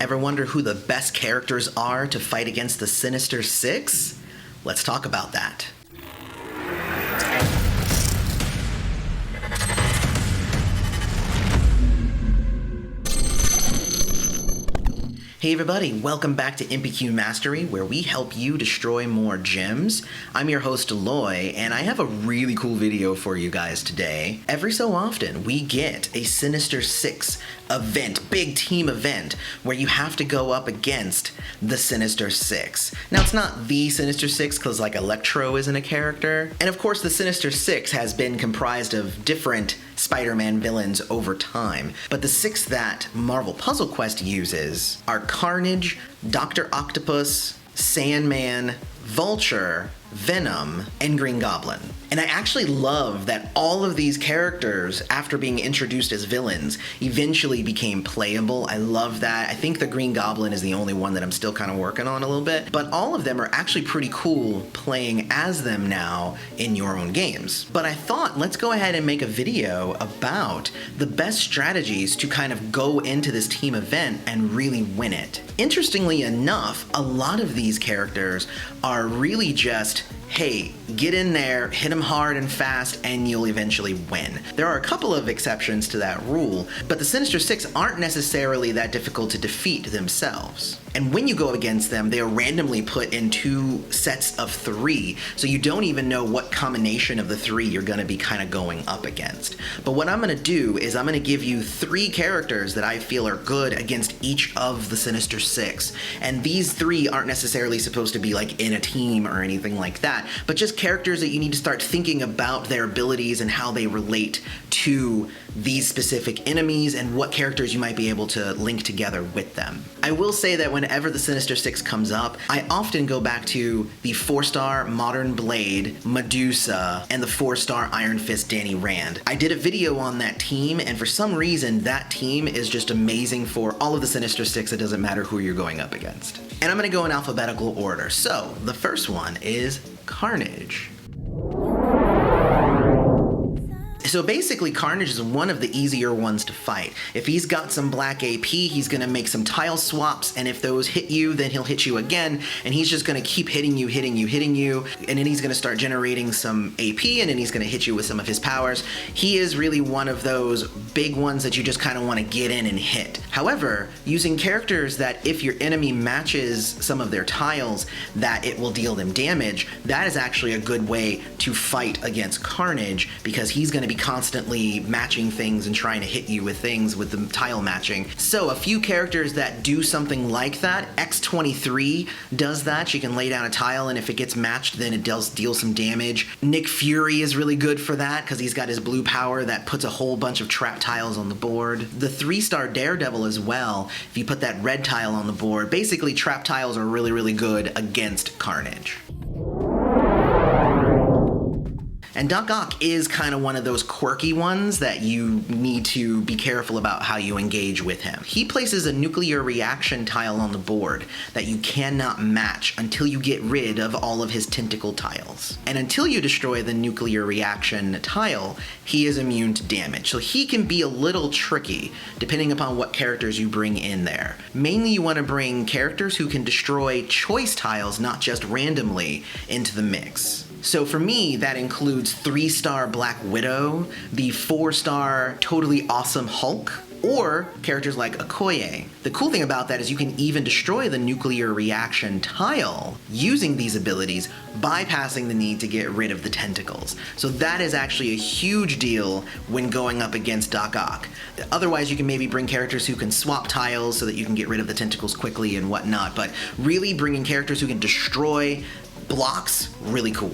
Ever wonder who the best characters are to fight against the Sinister Six? Let's talk about that. Hey everybody, welcome back to MPQ Mastery, where we help you destroy more gems. I'm your host, Aloy, and I have a really cool video for you guys today. Every so often, we get a Sinister Six event, big team event, where you have to go up against the Sinister Six. Now, it's not the Sinister Six, because like Electro isn't a character. And of course, the Sinister Six has been comprised of different Spider-Man villains over time. But the six that Marvel Puzzle Quest uses are Carnage, Dr. Octopus, Sandman, Vulture, Venom, and Green Goblin. And I actually love that all of these characters, after being introduced as villains, eventually became playable. I love that. I think the Green Goblin is the only one that I'm still kind of working on a little bit, but all of them are actually pretty cool playing as them now in your own games. But I thought, let's go ahead and make a video about the best strategies to kind of go into this team event and really win it. Interestingly enough, a lot of these characters are really just, hey, get in there, hit them hard and fast, and you'll eventually win. There are a couple of exceptions to that rule, but the Sinister Six aren't necessarily that difficult to defeat themselves. And when you go against them, they are randomly put in two sets of three, so you don't even know what combination of the three you're gonna be kind of going up against. But what I'm gonna do is I'm gonna give you three characters that I feel are good against each of the Sinister Six. And these three aren't necessarily supposed to be like in a team or anything like that, but just characters that you need to start thinking about their abilities and how they relate to these specific enemies and what characters you might be able to link together with them. I will say that whenever the Sinister Six comes up, I often go back to the 4-star Modern Blade, Medusa, and the 4-star Iron Fist Danny Rand. I did a video on that team, and for some reason, that team is just amazing for all of the Sinister Six. It doesn't matter who you're going up against. And I'm gonna go in alphabetical order. So, the first one is Carnage. So basically, Carnage is one of the easier ones to fight. If he's got some black AP, he's gonna make some tile swaps, and if those hit you, then he'll hit you again, and he's just gonna keep hitting you, and then he's gonna start generating some AP, and then he's gonna hit you with some of his powers. He is really one of those big ones that you just kind of want to get in and hit. However, using characters that if your enemy matches some of their tiles, that it will deal them damage, that is actually a good way to fight against Carnage, because he's gonna be constantly matching things and trying to hit you with things with the tile matching. So a few characters that do something like that, X-23 does that. She can lay down a tile, and if it gets matched, then it does deal some damage. Nick Fury is really good for that because he's got his blue power that puts a whole bunch of trap tiles on the board. The 3-star Daredevil as well, if you put that red tile on the board, basically trap tiles are really, really good against Carnage. And Doc Ock is kind of one of those quirky ones that you need to be careful about how you engage with him. He places a nuclear reaction tile on the board that you cannot match until you get rid of all of his tentacle tiles. And until you destroy the nuclear reaction tile, he is immune to damage. So he can be a little tricky depending upon what characters you bring in there. Mainly you want to bring characters who can destroy choice tiles, not just randomly, into the mix. So for me, that includes 3-star Black Widow, the 4-star Totally Awesome Hulk, or characters like Okoye. The cool thing about that is you can even destroy the nuclear reaction tile using these abilities, bypassing the need to get rid of the tentacles. So that is actually a huge deal when going up against Doc Ock. Otherwise, you can maybe bring characters who can swap tiles so that you can get rid of the tentacles quickly and whatnot, but really bringing characters who can destroy blocks, really cool.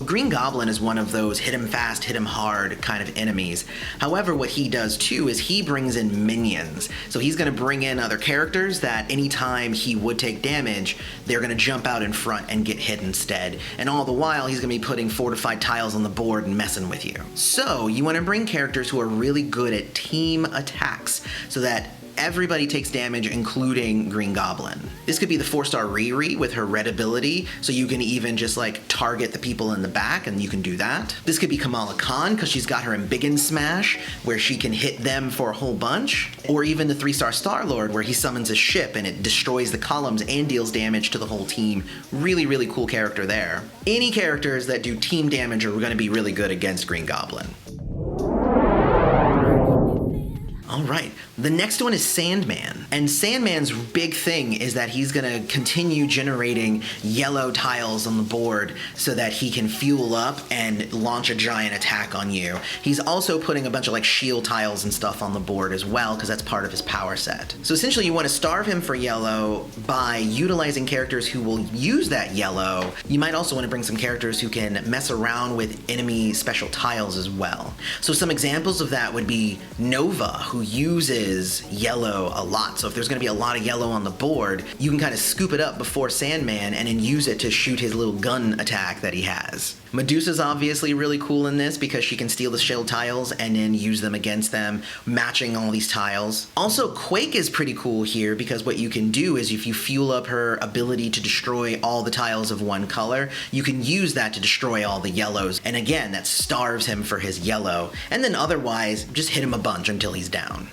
Green Goblin is one of those hit him fast, hit him hard kind of enemies. However, what he does too is he brings in minions. So he's gonna bring in other characters that anytime he would take damage, they're gonna jump out in front and get hit instead. And all the while, he's gonna be putting fortified tiles on the board and messing with you. So you wanna bring characters who are really good at team attacks so that everybody takes damage, including Green Goblin. This could be the 4-star Riri with her red ability, so you can even just like target the people in the back and you can do that. This could be Kamala Khan because she's got her Embiggen Smash where she can hit them for a whole bunch. Or even the 3-star Star-Lord where he summons a ship and it destroys the columns and deals damage to the whole team. Really, really cool character there. Any characters that do team damage are going to be really good against Green Goblin. All right, the next one is Sandman. And Sandman's big thing is that he's gonna continue generating yellow tiles on the board so that he can fuel up and launch a giant attack on you. He's also putting a bunch of like shield tiles and stuff on the board as well because that's part of his power set. So essentially you wanna starve him for yellow by utilizing characters who will use that yellow. You might also wanna bring some characters who can mess around with enemy special tiles as well. So some examples of that would be Nova, who uses yellow a lot. So if there's going to be a lot of yellow on the board, you can kind of scoop it up before Sandman and then use it to shoot his little gun attack that he has. Medusa's obviously really cool in this because she can steal the shield tiles and then use them against them, matching all these tiles. Also, Quake is pretty cool here because what you can do is if you fuel up her ability to destroy all the tiles of one color, you can use that to destroy all the yellows. And again, that starves him for his yellow. And then otherwise, just hit him a bunch until he's down.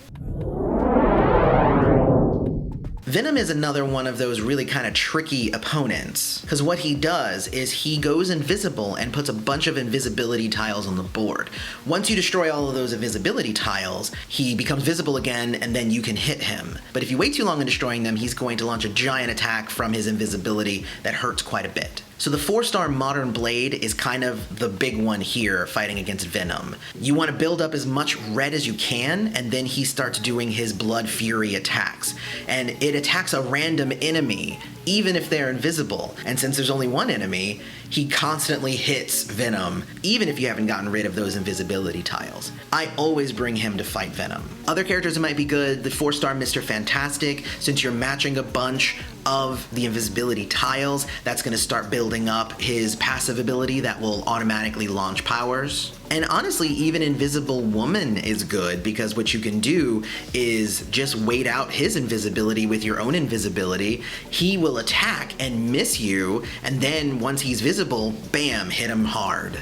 Venom is another one of those really kind of tricky opponents, because what he does is he goes invisible and puts a bunch of invisibility tiles on the board. Once you destroy all of those invisibility tiles, he becomes visible again and then you can hit him. But if you wait too long in destroying them, he's going to launch a giant attack from his invisibility that hurts quite a bit. So the 4-star Modern Blade is kind of the big one here fighting against Venom. You want to build up as much red as you can, and then he starts doing his Blood Fury attacks. And it attacks a random enemy, even if they're invisible. And since there's only one enemy, he constantly hits Venom, even if you haven't gotten rid of those invisibility tiles. I always bring him to fight Venom. Other characters that might be good, the 4-star Mr. Fantastic, since you're matching a bunch of the invisibility tiles, that's going to start building up his passive ability that will automatically launch powers. And honestly, even Invisible Woman is good because what you can do is just wait out his invisibility with your own invisibility. He will attack and miss you, and then once he's visible, bam, hit him hard.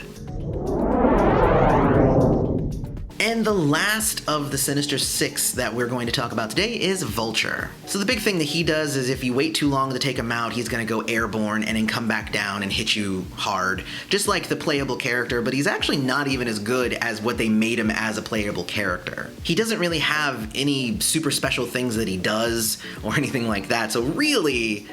And the last of the Sinister Six that we're going to talk about today is Vulture. So the big thing that he does is if you wait too long to take him out, he's going to go airborne and then come back down and hit you hard, just like the playable character, but he's actually not even as good as what they made him as a playable character. He doesn't really have any super special things that he does or anything like that, so really,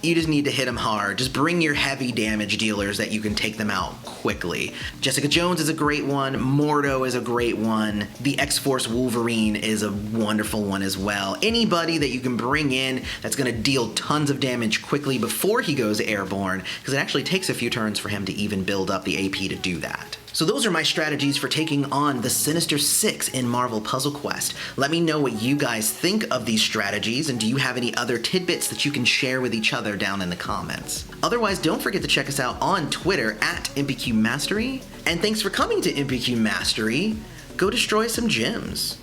you just need to hit him hard. Just bring your heavy damage dealers that you can take them out quickly. Jessica Jones is a great one. Mordo is a great one. The X-Force Wolverine is a wonderful one as well. Anybody that you can bring in that's gonna deal tons of damage quickly before he goes airborne, because it actually takes a few turns for him to even build up the AP to do that. So those are my strategies for taking on the Sinister Six in Marvel Puzzle Quest. Let me know what you guys think of these strategies, and do you have any other tidbits that you can share with each other down in the comments. Otherwise, don't forget to check us out on Twitter at MPQ Mastery. And thanks for coming to MPQ Mastery. Go destroy some gems.